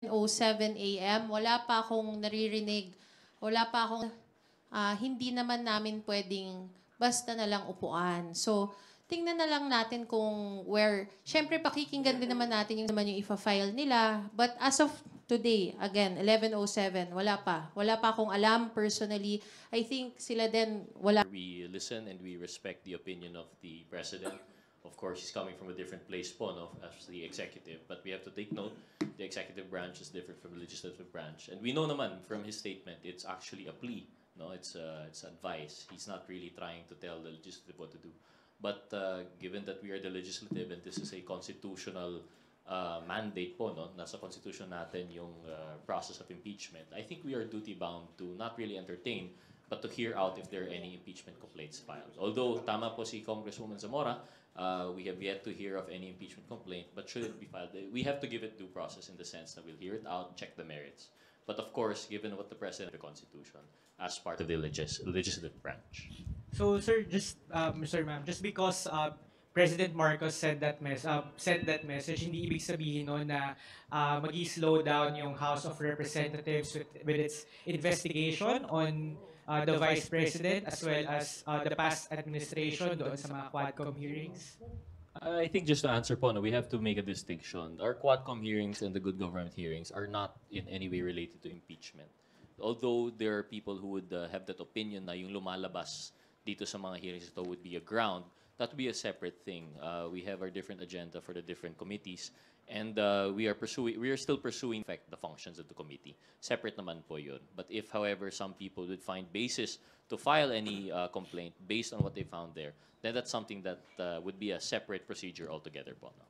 07 a.m. Wala pa akong naririnig, wala pa akong, hindi naman namin pwedeng basta na lang upuan. So, tingnan na lang natin kung syempre pakikinggan din naman natin yung naman yung ifa-file nila. But as of today, again, 11:07, wala pa. Wala pa akong alam personally. I think sila din, wala. We listen and we respect the opinion of the president. Of course, he's coming from a different place po, no, as the executive. But we have to take note, the executive branch is different from the legislative branch. And we know naman from his statement, it's actually a plea. No, it's advice. He's not really trying to tell the legislative what to do. But given that we are the legislative and this is a constitutional mandate po, no, nasa constitution natin yung process of impeachment, I think we are duty-bound to not really entertain but to hear out if there are any impeachment complaints filed. Although, tama po si Congresswoman Zamora, we have yet to hear of any impeachment complaint, but should it be filed, we have to give it due process in the sense that we'll hear it out, check the merits. But of course, given what the President of the Constitution as part of the legislative branch. So, sir, sir, ma'am, just because President Marcos sent that message, hindi ibig sabihin no na magi-slow down yung House of Representatives with its investigation on the Vice President as well as the past administration doon sa mga Quadcom hearings. I think just to answer po, no, we have to make a distinction. Our Quadcom hearings and the good government hearings are not in any way related to impeachment. Although there are people who would have that opinion na yung lumalabas dito sa mga hearings ito would be a ground, that would be a separate thing. We have our different agenda for the different committees, and we are still pursuing the functions of the committee. Separate naman po yun. But if, however, some people would find basis to file any complaint based on what they found there, then that's something that would be a separate procedure altogether po. No?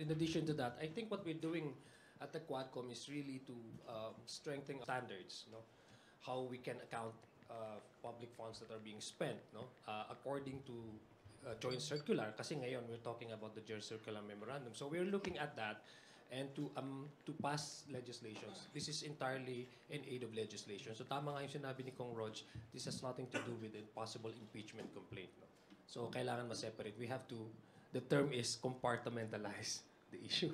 In addition to that, I think what we're doing at the Quadcom is really to strengthen standards, no? How we can account public funds that are being spent, no? According to joint circular, kasi ngayon we're talking about the joint circular memorandum. So we're looking at that and to pass legislations. This is entirely in aid of legislation. So tama nga yung sinabi ni Kong Rog, this has nothing to do with a possible impeachment complaint, no? So kailangan ma-separate. We have to, the term is compartmentalize the issue.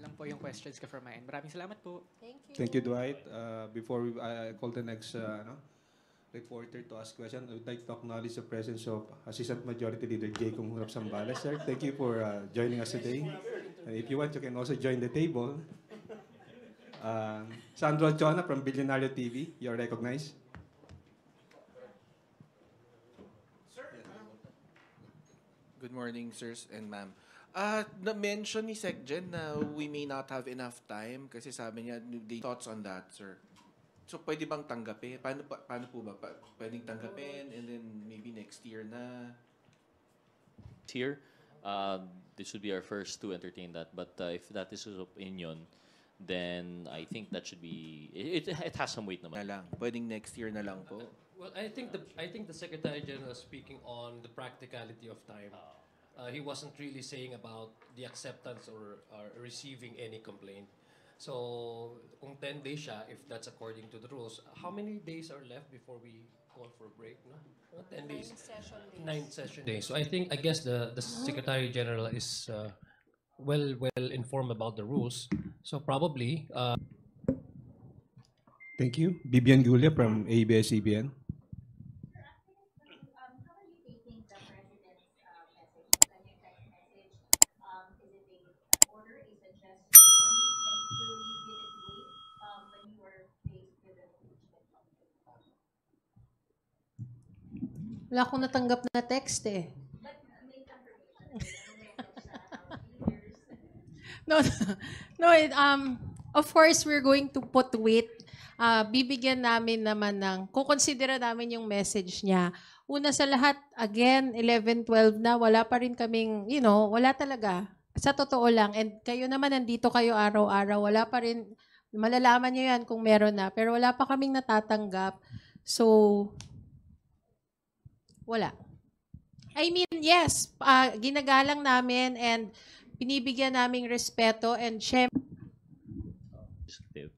Lang po yung questions ko from my end. Maraming salamat po. Thank you. Thank you, Dwight. Before I call the next reporter to ask question, I would like to acknowledge the presence of Assistant Majority Leader J. Kung Sambales. Sir, thank you for joining us today. And if you want, you can also join the table. Sandro Chona from Billionario TV, you're recognized. Good morning, sirs and ma'am. Na-mention ni SecGen na we may not have enough time kasi sabi niya, the thoughts on that, sir. So, pwede bang tanggapin? Paano po ba? Pwedeng tanggapin and then maybe next year na? Here, this should be our first to entertain that. But if that is his opinion, then I think that should be, it has some weight naman. Na lang. Pwedeng next year na lang po. Well, I think the Secretary General is speaking on the practicality of time. He wasn't really saying about the acceptance or receiving any complaint. So, kung 10 days siya, if that's according to the rules, how many days are left before we call for a break? No? 10 days. 9 session days. So I guess the Secretary General is well informed about the rules. So probably. Thank you. Bibian Gulia from ABS-CBN. Wala akong natanggap na text eh. No, no, of course, we're going to put weight. Bibigyan namin naman kukonsidera namin yung message niya. Una sa lahat, again, 11-12 na, wala pa rin kaming, wala talaga. Sa totoo lang. And kayo naman, nandito kayo araw-araw, wala pa rin, malalaman nyo yan kung meron na. Pero wala pa kaming natatanggap. So, wala. I mean, yes, ginagalang namin and binibigyan naming respeto and syempre.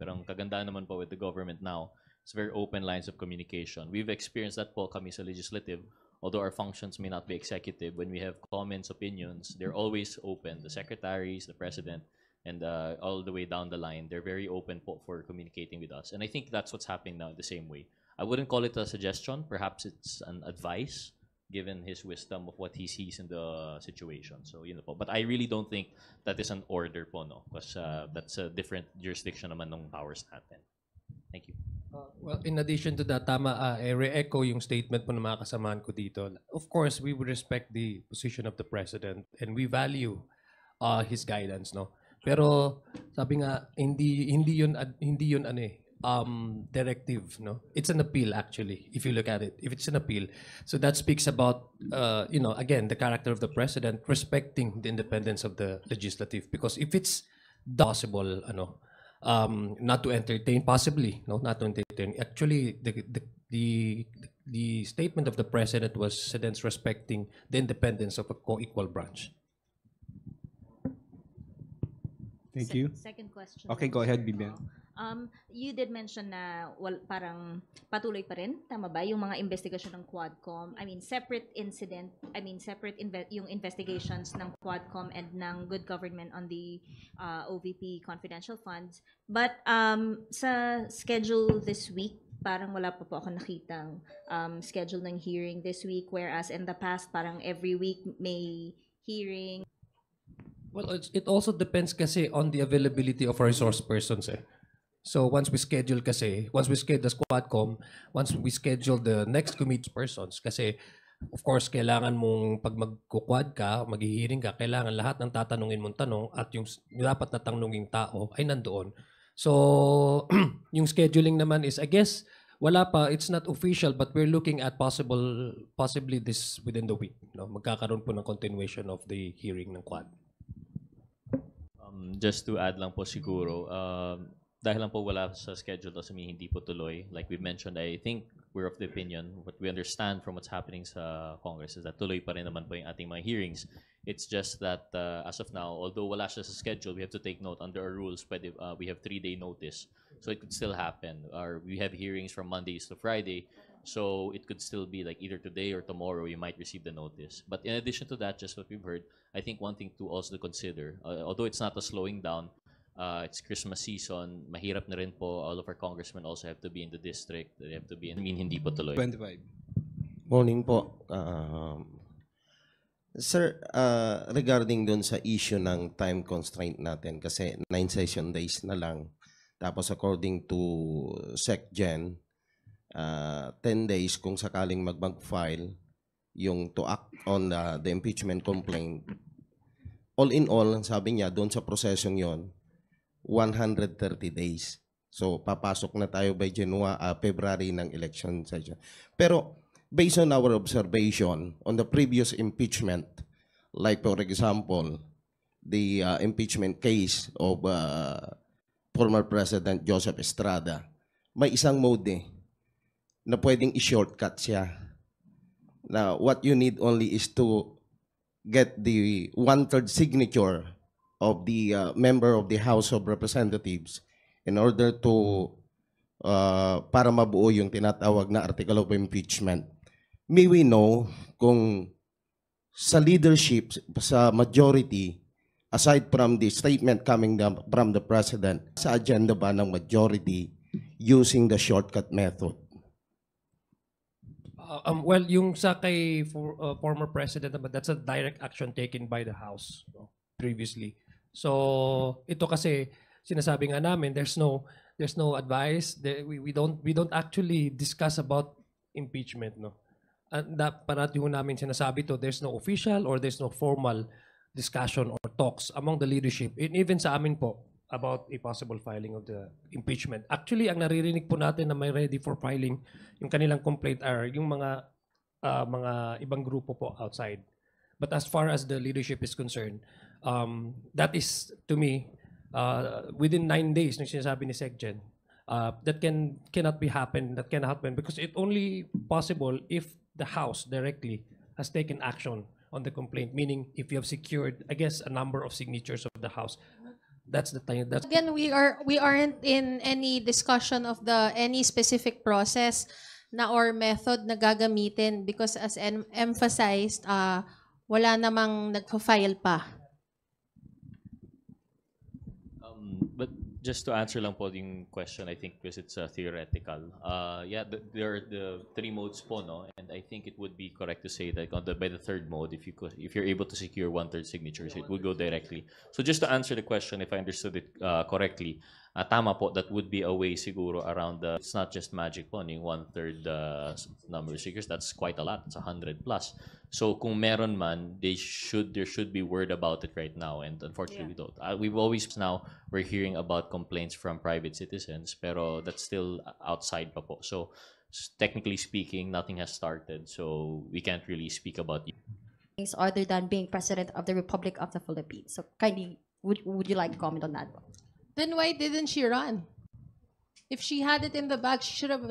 Pero ang kagandahan naman po with the government now, it's very open lines of communication. We've experienced that po kami sa legislative. although our functions may not be executive, when we have comments, opinions, they're always open. The secretaries, the president, and all the way down the line, they're very open for communicating with us. And I think that's what's happening now in the same way. I wouldn't call it a suggestion. Perhaps it's an advice, given his wisdom of what he sees in the situation. So, po. But I really don't think that is an order po, no? Because that's a different jurisdiction naman ng powers natin. Thank you. Well, in addition to that, tama, re-echo yung statement po ng mga kasamahan ko dito. Of course, we would respect the position of the president and we value his guidance, no? Pero sabi nga, hindi yun directive, no? It's an appeal actually, if you look at it. If it's an appeal. So that speaks about, again, the character of the president respecting the independence of the legislative. Because if it's possible, not to entertain, possibly, no, not to entertain. Actually, the statement of the president was sedence respecting the independence of a co-equal branch. Thank you. Second question. Okay, go ahead, Bibian. You did mention na parang patuloy pa rin, tama ba, yung mga investigasyon ng Quadcom? I mean, separate yung investigations ng Quadcom and ng good government on the OVP confidential funds. But sa schedule this week, parang wala pa po ako nakitang schedule ng hearing this week, whereas in the past, parang every week may hearing. Well, it also depends kasi on the availability of our resource persons. So once we schedule the Quadcom, once we schedule the next committee persons, kasi of course kailangan mong pag magkukwad ka, maghihiring ka, kailangan lahat ng tatanungin mong tanong at yung dapat na tanunging tao ay nandoon. So yung scheduling naman is, I guess, wala pa, it's not official, but we're looking at possibly this within the week. No? Magkakaroon po ng continuation of the hearing ng Quad. Just to add lang po siguro, dahil lang po wala sa schedule doesn't mean hindi po tuloy. Like we mentioned, I think we're of the opinion, what we understand from what's happening sa Congress is that tuloy pa rin naman po yung ating mga hearings. It's just that as of now, although wala siya sa schedule, we have to take note under our rules, we have 3-day notice. So it could still happen. We have hearings from Mondays to Friday. So it could still be like either today or tomorrow you might receive the notice. But in addition to that, just what we've heard, I think one thing to also consider, although it's not a slowing down, it's Christmas season, mahirap na rin po, all of our congressmen also have to be in the district, they have to be hindi po tuloy. 25. Morning po. Sir, regarding dun sa issue ng time constraint natin, kasi 9 session days na lang, tapos according to SecGen, 10 days kung sakaling mag-file yung to act on the impeachment complaint. All in all, sabi niya, doon sa prosesong yon 130 days. So, papasok na tayo by February ng election session. Pero, based on our observation on the previous impeachment, like for example, the impeachment case of former President Joseph Estrada, may isang mode na pwedeng i-shortcut siya. Now, what you need only is to get the 1/3 signature of the member of the House of Representatives in order to para mabuo yung tinatawag na article of impeachment. May we know kung sa leadership, sa majority, aside from the statement coming from the President, sa agenda ba ng majority using the shortcut method? Well, yung sa kay former president naman, that's a direct action taken by the House previously. So ito kasi sinasabi nga namin, there's no advice. We don't actually discuss about impeachment, no. And parati ho namin sinasabi to, there's no official or there's no formal discussion or talks among the leadership, and even sa amin po, about a possible filing of the impeachment. Actually, ang naririnig po natin na may ready for filing yung kanilang complaint are yung mga ibang grupo po outside. But as far as the leadership is concerned, that is, to me, within 9 days, nung sinasabi ni SecGen, that cannot happen because it only possible if the House directly has taken action on the complaint, meaning if you have secured, I guess, a number of signatures of the House. That's the time. Again, we aren't in any discussion of any specific process na or method na gagamitin because as emphasized, wala namang nagpa-file pa. But just to answer lang po yung question, I think because it's theoretical. Yeah, there are the 3 modes po, no? And I think it would be correct to say that by the 3rd mode, if you're able to secure 1/3 signatures, it would go directly. So just to answer the question, if I understood it correctly, tama po, that would be a way siguro around it's not just magic po, yung 1/3 number of signatures, that's quite a lot, it's 100 plus. So kung meron man, there should be word about it right now, and unfortunately we don't. We've always we're hearing about complaints from private citizens, pero that's still outside pa po. So technically speaking, nothing has started, so we can't really speak about it. Other than being President of the Republic of the Philippines. So kindly, would you like to comment on that? Then why didn't she run? If she had it in the bag, she should have,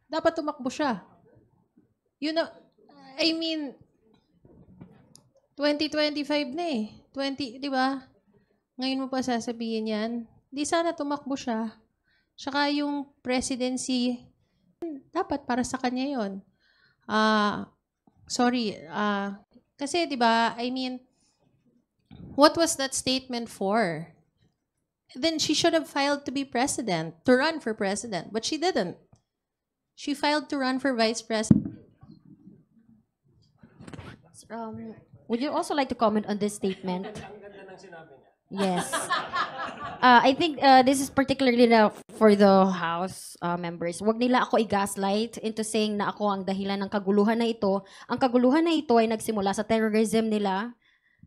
dapat tumakbo siya. You know, I mean, 2025 na eh. 20, di ba? Ngayon mo pa sasabihin yan. Di sana tumakbo siya. Tsaka yung presidency, dapat para sa kanya yun. Sorry. Kasi di ba, I mean, what was that statement for? Then she should have filed to be president, to run for president. But she didn't. She filed to run for vice president. Would you also like to comment on this statement? Yes. I think this is particularly for the House members. Wag nila ako i-gaslight into saying na ako ang dahilan ng kaguluhan na ito. Ang kaguluhan na ito ay nagsimula sa terrorism nila,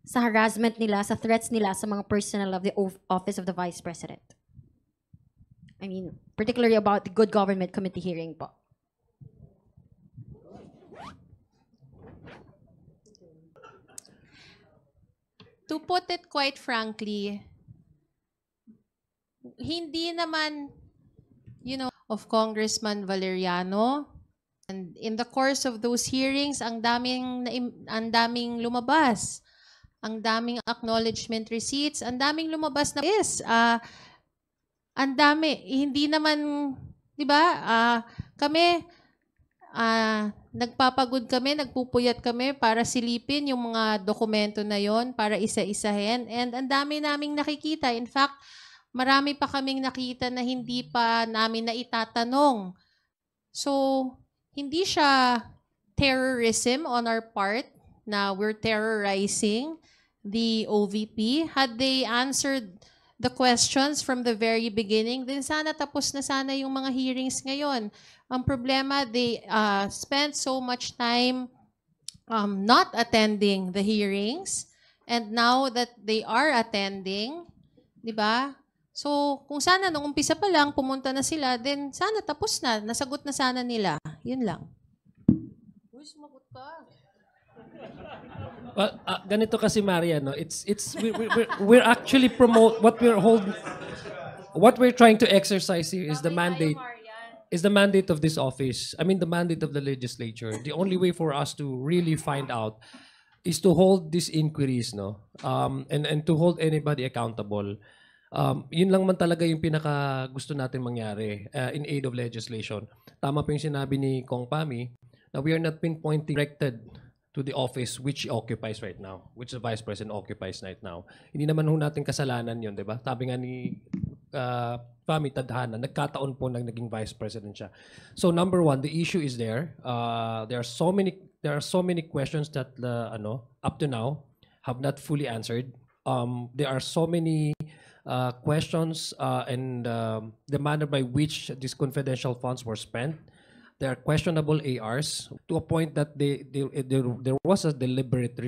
sa harassment nila, sa threats nila sa mga personnel of the Office of the Vice President. I mean, particularly about the Good Government Committee hearing po. To put it quite frankly, hindi naman, of Congressman Valeriano, and in the course of those hearings, ang daming lumabas. Ang daming acknowledgement receipts, ang daming lumabas na ang dami. Hindi naman, di ba, kami, nagpapagod kami, nagpupuyat kami para silipin yung mga dokumento na yon, para isa-isahin. And ang dami naming nakikita. In fact, marami pa kaming nakita na hindi pa namin na itatanong. So, hindi siya terrorism on our part na we're terrorizing the OVP. Had they answered the questions from the very beginning, then sana tapos na sana yung mga hearings ngayon. Ang problema, they spent so much time not attending the hearings, and now that they are attending, di ba? So, kung sana nung umpisa pa lang, pumunta na sila, then sana tapos na, nasagot na sana nila. Yun lang. Uy, sumagot ka. Well, ganito kasi Maria, no? We're actually promote what we're trying to exercise here is the mandate. Is the mandate of this office. I mean, the mandate of the legislature. The only way for us to really find out is to hold these inquiries, no? And to hold anybody accountable. Yun lang man talaga yung pinaka gusto natin mangyari in aid of legislation. Tama po yung sinabi ni Kong Pami na we are not pinpointing directed to the office which he occupies right now, which the Vice President occupies right now. Hindi naman ho natin kasalanan yun, di ba? Sabi nga ni Pami Tadhana, nagkataon po naging Vice President siya. So number one, the issue is there. There are so many questions that up to now have not fully answered. There are so many questions and the manner by which these confidential funds were spent. There are questionable ARs to a point that there was a deliberate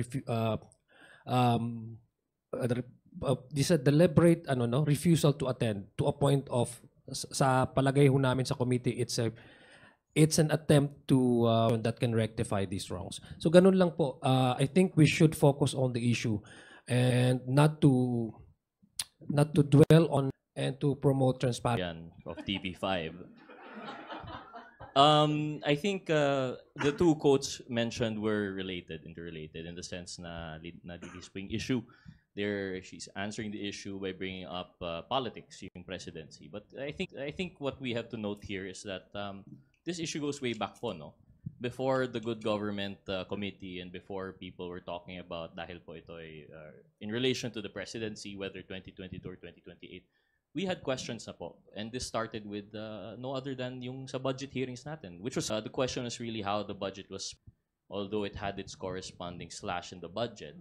refusal to attend, to a point of sa palagay ho namin sa committee it's an attempt to that can rectify these wrongs. So ganun lang po. I think we should focus on the issue and not to dwell on and to promote transparency of TV5. I think the two quotes mentioned were interrelated in the sense na yung issue. She's answering the issue by bringing up politics, yung presidency. But I think what we have to note here is that this issue goes way back po, no? Before the Good Government Committee and before people were talking about dahil po ito ay in relation to the presidency, whether 2022 or 2028, we had questions na po. And this started with no other than yung sa budget hearings natin, which was the question is really how the budget was, although it had its corresponding slash in the budget,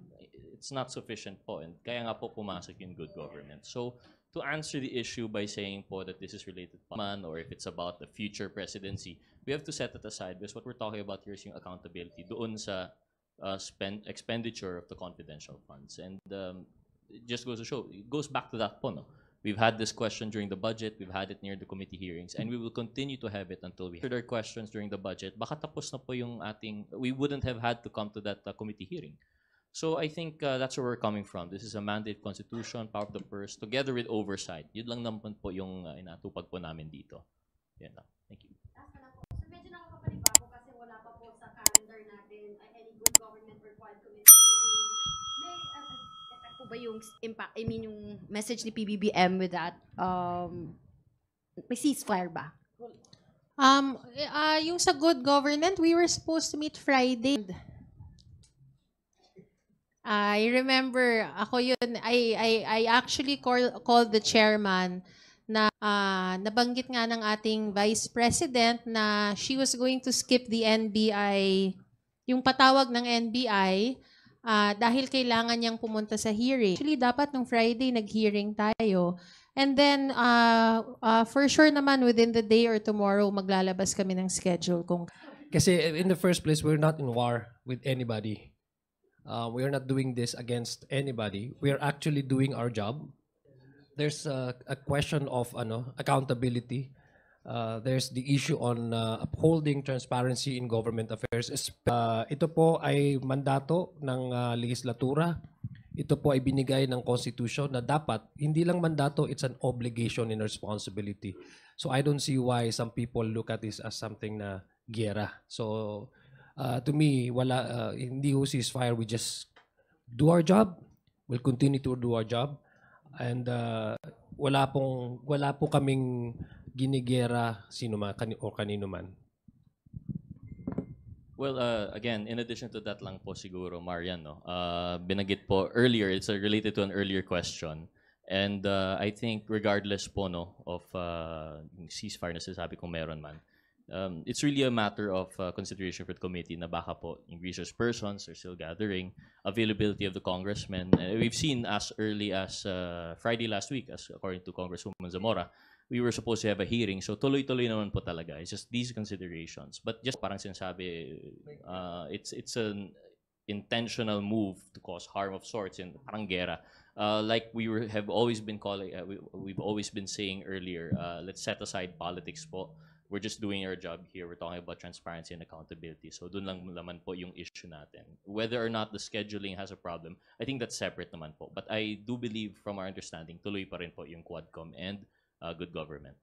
it's not sufficient po. And kaya nga po pumasok yung good government. So to answer the issue by saying po that this is related to man or if it's about the future presidency, we have to set it aside because what we're talking about here is yung accountability doon sa expenditure of the confidential funds. And it just goes to show, it goes back to that po, no? We've had this question during the budget, we've had it near the committee hearings, and we will continue to have it until we answer their questions during the budget. Baka tapos na po yung ating, we wouldn't have had to come to that committee hearing. So I think that's where we're coming from. This is a mandate constitution, power of the purse, together with oversight. Yun lang naman po yung inatupag po namin dito. Yan lang. Thank you. So medyo nakakapanibago kasi wala pa po sa calendar natin any good government or quad committee hearing. May effect po ba yung impact, I mean yung message ni PBBM with that? May ceasefire ba? Yung sa good government, we were supposed to meet Friday. I remember, ako yun, I actually called the chairman na nabanggit nga ng ating vice president na she was going to skip the NBI, yung patawag ng NBI, dahil kailangan niyang pumunta sa hearing. Actually, dapat nung Friday nag-hearing tayo. And then, for sure naman, within the day or tomorrow, maglalabas kami ng schedule. Kasi in the first place, we're not in war with anybody. We are not doing this against anybody. We are actually doing our job. There's a question of accountability. There's the issue on upholding transparency in government affairs. Ito po ay mandato ng legislatura. Ito po ay binigay ng Constitution na dapat, hindi lang mandato, it's an obligation and responsibility. So I don't see why some people look at this as something na giyera. So to me, hindi ho ceasefire. We just do our job. We'll continue to do our job. And wala po kaming ginigera sino man o kanino man. Well, again, in addition to that lang po siguro, Marian, no? Binanggit po earlier, it's related to an earlier question. And I think regardless po no, of ceasefire na sinasabi kung meron man, it's really a matter of consideration for the committee na baka po yung resource persons are still gathering, availability of the congressmen. We've seen as early as Friday last week, as according to Congresswoman Zamora, we were supposed to have a hearing. So tuloy-tuloy naman po talaga. It's just these considerations. But just parang sinasabi, it's an intentional move to cause harm of sorts and parang gera. Like have always been calling, we've always been saying earlier, let's set aside politics po. We're just doing our job here. We're talking about transparency and accountability. So dun lang naman po yung issue natin. Whether or not the scheduling has a problem, I think that's separate naman po. But I do believe from our understanding, tuloy pa rin po yung Quadcom and good government.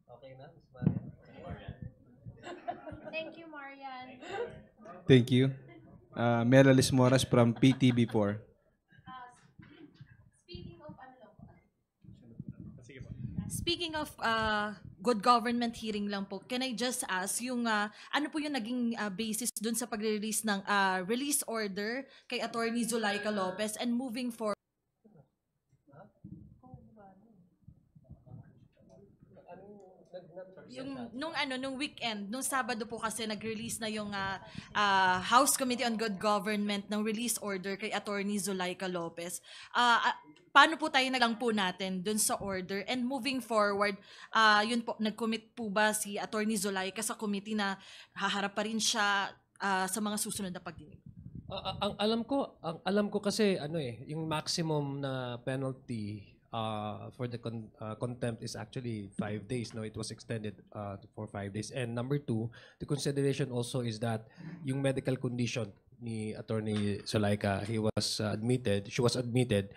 Okay na, Ms. Marian? Thank you, Marian. Thank you. Melalis Moras from PTV4. Speaking of good government hearing lang po, can I just ask yung ano po yung naging basis dun sa pag-release ng release order kay Attorney Zulaika Lopez and moving forward? Yung nung weekend, nung Sabado po kasi nag-release na yung House Committee on Good Government ng release order kay Attorney Zulaika Lopez. Paano po tayo nalang po natin dun sa order? And moving forward, yun po, nag-commit po ba si Attorney Zulaika sa committee na haharap pa rin siya sa mga susunod na pagdinig? Ang alam ko kasi yung maximum na penalty for the contempt is actually 5 days. No, it was extended for 5 days. And number two, the consideration also is that yung medical condition ni Attorney Zulaika, she was admitted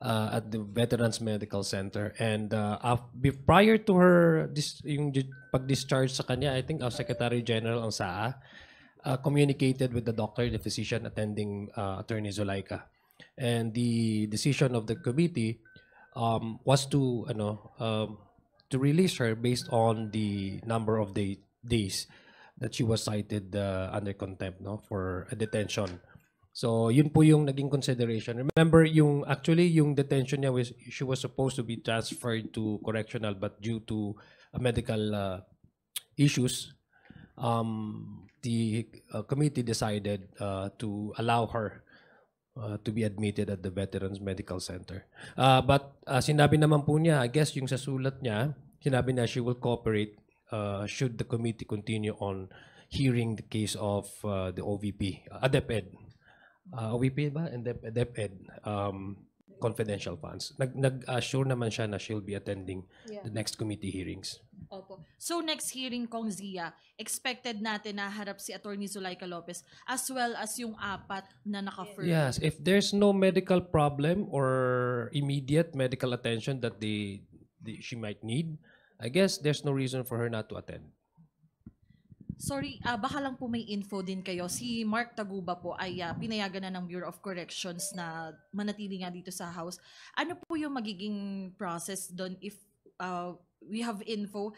at the Veterans Medical Center. And prior to her yung pag-discharge sa kanya, I think our Secretary General ang SAA communicated with the doctor, the physician attending Attorney Zulaika. And the decision of the committee was to to release her based on the number of days that she was cited under contempt, no, for a detention. So yun po yung naging consideration. Remember, yung detention niya she was supposed to be transferred to correctional, but due to medical issues, the committee decided to allow her to be admitted at the Veterans Medical Center. But sinabi naman po niya, I guess yung sa sulat niya, sinabi niya she will cooperate should the committee continue on hearing the case of the OVP, DepEd. OVP ba? And DepEd confidential funds. Nag-assure naman siya na she'll be attending the next committee hearings. Opo. So next hearing, Kong Zia, expected natin na harap si Attorney Zuleika Lopez as well as yung apat na naka-firm. Yes, if there's no medical problem or immediate medical attention that she might need, I guess there's no reason for her not to attend. Sorry, baka lang po may info din kayo. Si Mark Taguba po ay pinayagan na ng Bureau of Corrections na manatili nga dito sa House. Ano po yung magiging process doon if we have info?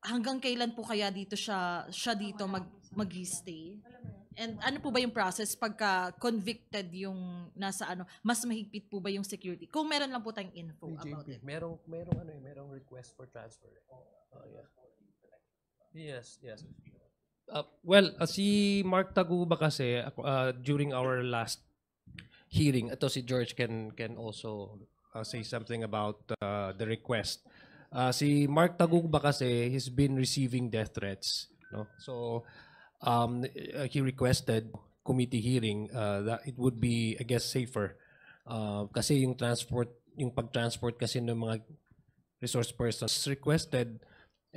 Hanggang kailan po kaya dito siya dito mag-stay? And ano po ba yung process pagka convicted yung nasa mas mahigpit po ba yung security? Kung meron lang po tayong info about it. Merong request for transfer. Yeah. Yes. Si Mark Taguba kasi during our last hearing, ito si George can also say something about the request. Si Mark Taguba kasi he's been receiving death threats, no? So he requested committee hearing that it would be, I guess, safer kasi yung pag-transport kasi ng mga resource persons requested,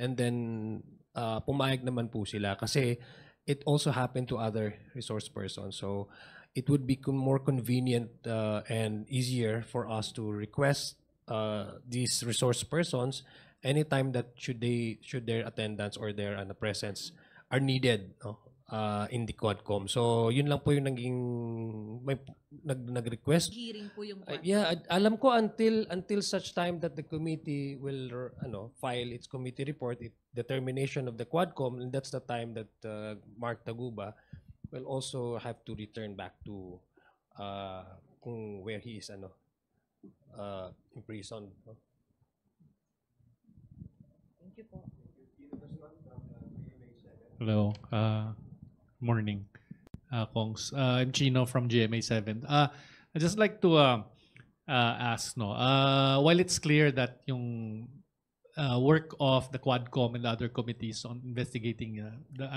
and then pumayag naman po sila kasi it also happened to other resource persons. So it would be more convenient and easier for us to request these resource persons anytime that should their attendance or their presence are needed, no? In the Quadcom. So yun lang po yung nag-request. Hearing po yung Alam ko until such time that the committee will file its committee report, determination of the Quadcom, and that's the time that Mark Taguba will also have to return back to where he is imprisoned. No? Thank you po. Hello. Morning, Kongs. I'm Chino from GMA7. I'd just like to ask, while it's clear that yung work of the Quadcom and the other committees on investigating the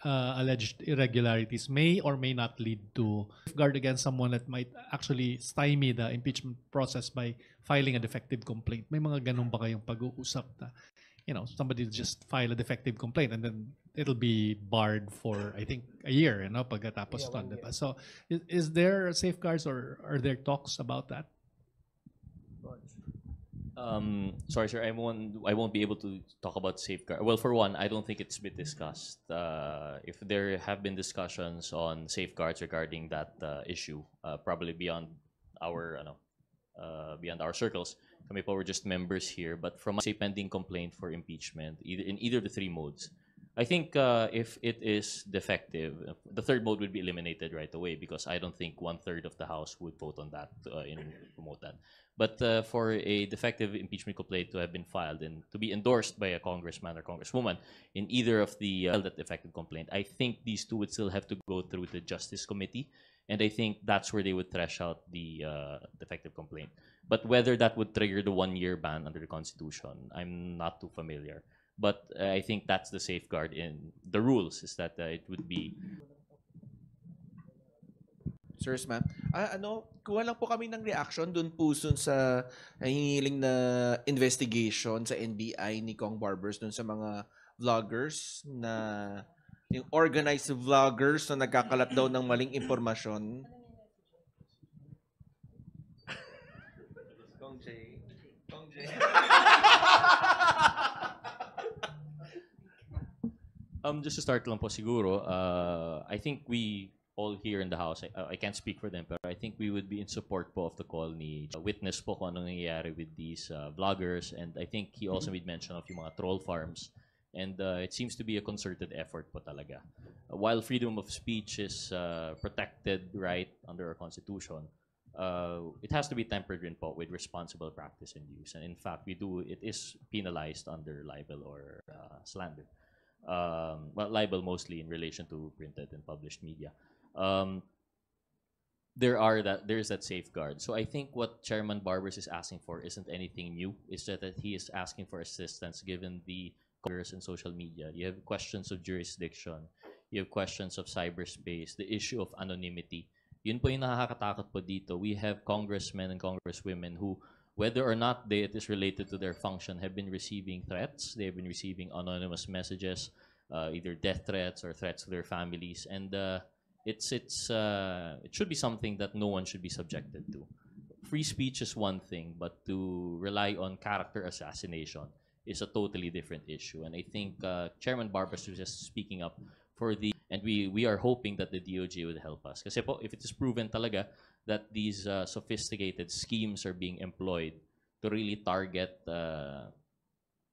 alleged irregularities may or may not lead to safeguard against someone that might actually stymie the impeachment process by filing a defective complaint. May mga ganun ba kayong pag-uusap na, somebody just file a defective complaint and then it'll be barred for, I think, a year, pagkatapos ton, diba? So, is there safeguards or are there talks about that? Sorry, sir, I won't be able to talk about safeguard. Well, for one, I don't think it's been discussed. If there have been discussions on safeguards regarding that issue, probably beyond our circles. Kami po, we're just members here. But from a pending complaint for impeachment, in either of the three modes, I think if it is defective, the third mode would be eliminated right away because I don't think 1/3 of the House would vote on that and promote that. But for a defective impeachment complaint to have been filed and to be endorsed by a congressman or congresswoman in either of the that defective complaint, I think these two would still have to go through the Justice Committee, and I think that's where they would thresh out the defective complaint. But whether that would trigger the 1-year ban under the Constitution, I'm not too familiar. But I think that's the safeguard in the rules, is that it would be... Sirs, ma'am. Kuha lang po kami ng reaction dun po sa hinihiling na investigation sa NBI ni Kong Barbers dun sa mga vloggers na yung organized vloggers na nagkakalat daw ng maling impormasyon. Kong J. Just to start lang po siguro, I think we all here in the House, I can't speak for them, but I think we would be in support po of the call ni witness po kung anong nangyayari with these vloggers, and I think he also made mention of yung mga troll farms, and it seems to be a concerted effort po talaga. While freedom of speech is protected right under our Constitution, it has to be tempered rin po with responsible practice and use, and in fact, it is penalized under libel or slander. Well, libel mostly in relation to printed and published media. There is that safeguard. So I think what Chairman Barbers is asking for isn't anything new. It's just that he is asking for assistance given the Congress and social media. You have questions of jurisdiction. You have questions of cyberspace. The issue of anonymity. Yun po yung nakakatakot po dito. We have congressmen and congresswomen who, whether or not it is related to their function, have been receiving threats. They have been receiving anonymous messages, either death threats or threats to their families, and it should be something that no one should be subjected to. Free speech is one thing, but to rely on character assassination is a totally different issue. And I think Chairman Barbas was just speaking up for and we are hoping that the DOJ would help us. Kasi po, if it is proven talaga that these sophisticated schemes are being employed to really target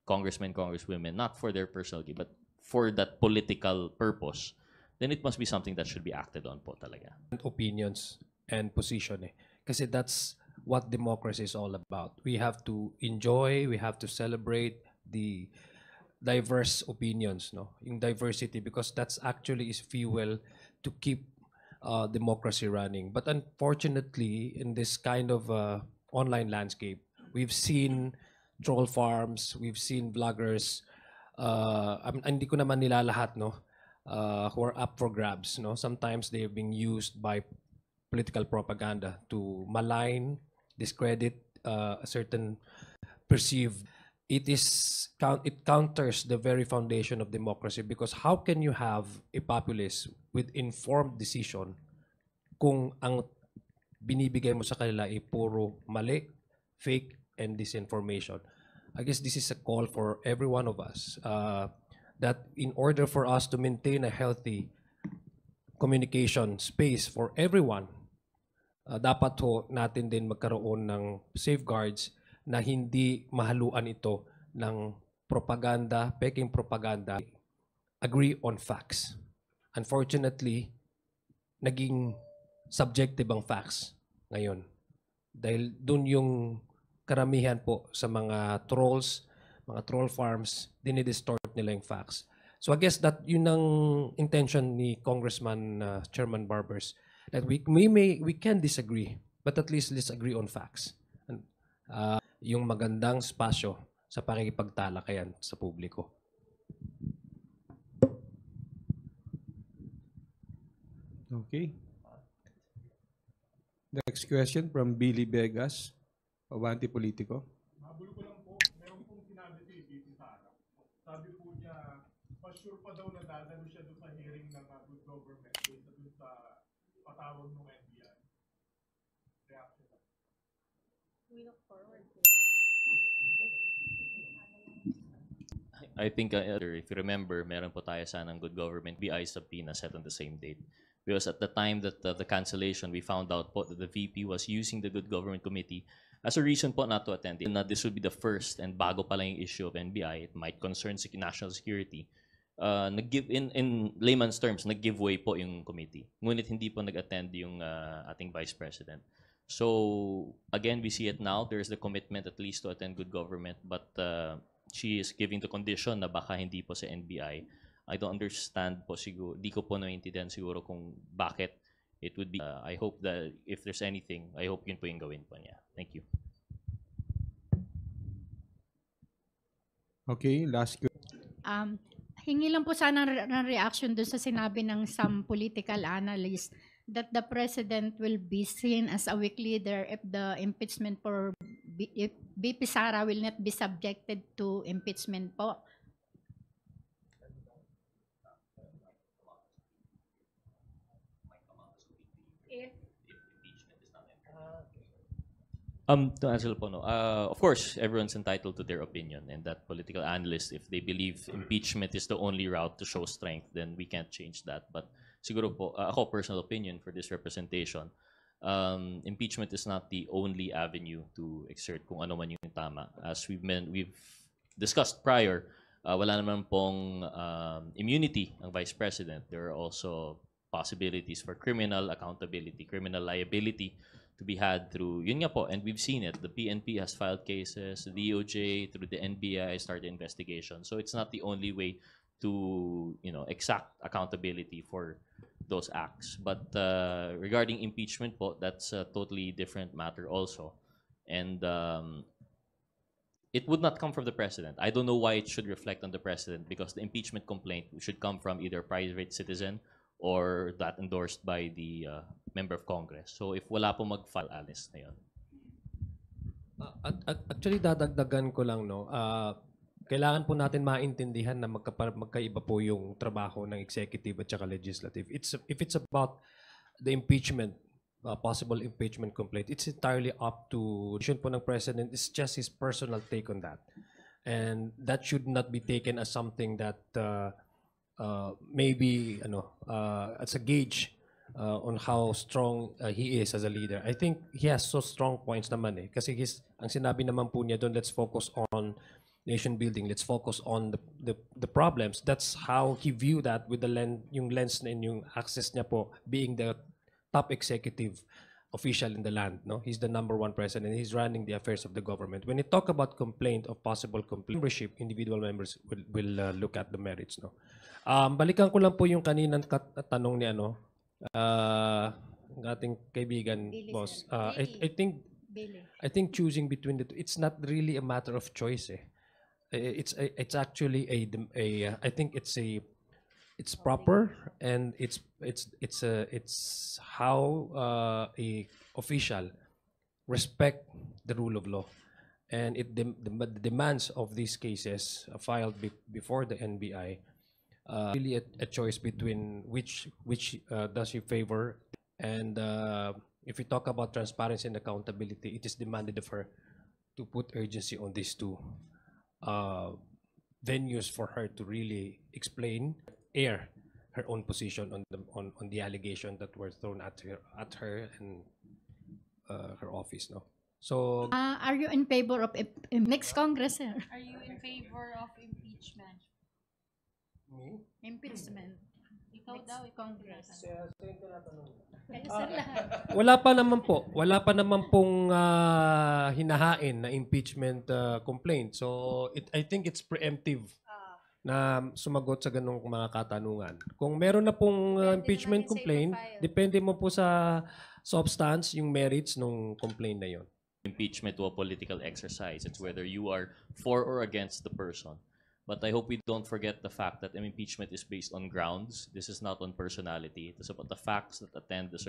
congressmen, congresswomen, not for their personal gain, but for that political purpose, then it must be something that should be acted on po talaga. Opinions and position Kasi that's what democracy is all about. We have to enjoy, we have to celebrate the diverse opinions, yung diversity, because that's actually is fuel to keep democracy running. But unfortunately, in this kind of online landscape, we've seen troll farms, we've seen bloggers, hindi ko naman nila lahat, who are up for grabs. Sometimes they're being used by political propaganda to malign, discredit a certain perceived. It counters the very foundation of democracy, because how can you have a populace with informed decision kung ang binibigay mo sa kanila ay puro mali, fake, and disinformation? I guess this is a call for every one of us that in order for us to maintain a healthy communication space for everyone, dapat natin din magkaroon ng safeguards na hindi mahaluan ito ng propaganda, peking propaganda. Agree on facts. Unfortunately, naging subjective ang facts ngayon. Dahil dun yung karamihan po sa mga trolls, mga troll farms, dinidistort nila yung facts. So I guess that yun ang intention ni Congressman Chairman Barbers, that we can disagree, but at least let's agree on facts. Yung magandang spasyo sa pakikipagtalakayan sa publiko. Okay. Next question from Billy Vegas, Avanti Politico. Mabulo ko lang po, meron pong sinabi si VP Sara. Sabi po niya, mas sure pa daw na dadalo siya doon sa hearing ng good government kaysa doon sa patawag ng NBI. Reaction lang. We look forward to it. I think, if you remember, meron po tayo sanang good government BI subpoena set on the same date. Because at the time that the cancellation, we found out po that the VP was using the Good Government Committee as a reason po not to attend. Na this would be the first, and bago pa lang yung issue of NBI, it might concern national security. In layman's terms, nag-giveaway po yung committee. Ngunit hindi po nag-attend yung ating Vice President. So, again, we see it now. There's the commitment at least to attend good government, but she is giving the condition na baka hindi po sa NBI. I don't understand po siguro, di ko po naiintindihan siguro kung bakit it would be. I hope that if there's anything, I hope yun po yung gawin po niya. Thank you. Okay, last question. Hingi lang po sana ng reaction doon sa sinabi ng some political analysts that the president will be seen as a weak leader if the impeachment for if VP Sara will not be subjected to impeachment po. To answer po, no. Of course, everyone's entitled to their opinion, and that political analysts, if they believe impeachment is the only route to show strength, then we can't change that. But siguro po, ako personal opinion for this representation, impeachment is not the only avenue to exert kung ano man yung tama. As we've discussed prior, wala naman pong immunity ang Vice President. There are also possibilities for criminal accountability, criminal liability to be had through, yun nga po, and we've seen it. The PNP has filed cases, the DOJ, through the NBI started investigation. So it's not the only way to, exact accountability for those acts. But regarding impeachment po, that's a totally different matter also. And it would not come from the president. I don't know why it should reflect on the president, because the impeachment complaint should come from either a private citizen or that endorsed by the member of Congress. So if wala po mag-file, honest na yun. Actually, dadagdagan ko lang, no, kailangan po natin maintindihan na magkaiba po yung trabaho ng executive at saka legislative. If it's about the impeachment, possible impeachment complaint, it's entirely up to the po ng president. It's just his personal take on that. And that should not be taken as something that maybe as a gauge on how strong he is as a leader. I think he has so strong points naman kasi ang sinabi naman po niya doon, let's focus on nation building, let's focus on the problems. That's how he viewed that with the yung lens and yung access niya po being the top executive official in the land. No, he's the #1 president. He's running the affairs of the government. When you talk about complaint of possible complaint, membership, individual members will look at the merits. No, balikan ko lang po yung kaninang tanong ni ang ating kaibigan, Billy, boss. sir. I think choosing between the two, it's not really a matter of choice. It's actually I think it's proper, and it's how a official respect the rule of law, and the demands of these cases filed before the NBI really a choice between which does you favor, and if we talk about transparency and accountability, it is demanded of her to put urgency on these two venues for her to really explain, air her own position on the allegation that were thrown at her and her office. No, so Are you in favor of next Congress, sir? Are you in favor of impeachment? Impeachment. Ikaw daw, Congress. Kaya sir lahat. wala pa naman pong hinahain na impeachment complaint. So I think it's preemptive na sumagot sa ganung mga katanungan. Kung meron na pong impeachment complaint, depende mo po sa substance, yung merits ng complaint na yon. Impeachment to a political exercise. It's whether you are for or against the person. But I hope we don't forget the fact that impeachment is based on grounds. This is not on personality. It is about the facts that attend the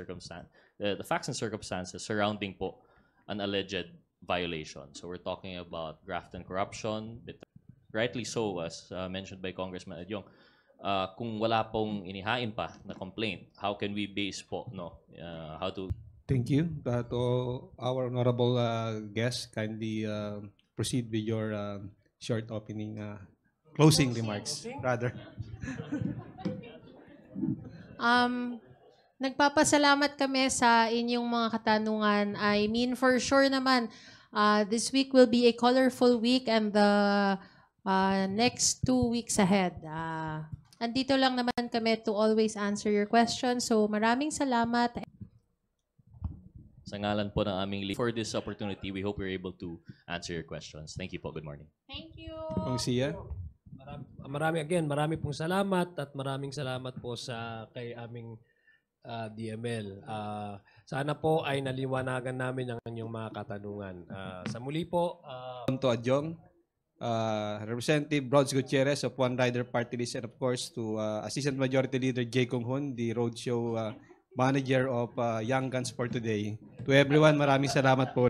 facts and circumstances surrounding po an alleged violation. So we're talking about graft and corruption. Rightly so, as mentioned by Congressman Adyong, kung wala pong inihain pa na complaint, how can we base po, how to... Thank you. To our honorable guest, kindly proceed with your short opening, closing remarks, rather. Nagpapasalamat kami sa inyong mga katanungan. I mean, for sure naman, this week will be a colorful week, and the next 2 weeks ahead. Andito lang naman kami to always answer your questions. So maraming salamat. Sa ngalan po ng aming lead, for this opportunity, we hope we're able to answer your questions. Thank you po. Good morning. Thank you. Kung siya. Marami pong salamat, at maraming salamat po kay aming DML. Sana po ay naliwanagan namin ang inyong mga katanungan. Sa muli po, To Adyong, Representative Bronze Gutierrez of One Rider Party List, and of course to Assistant Majority Leader Jay Kung Hun, the roadshow manager of Young Guns for Today. To everyone, maraming salamat po.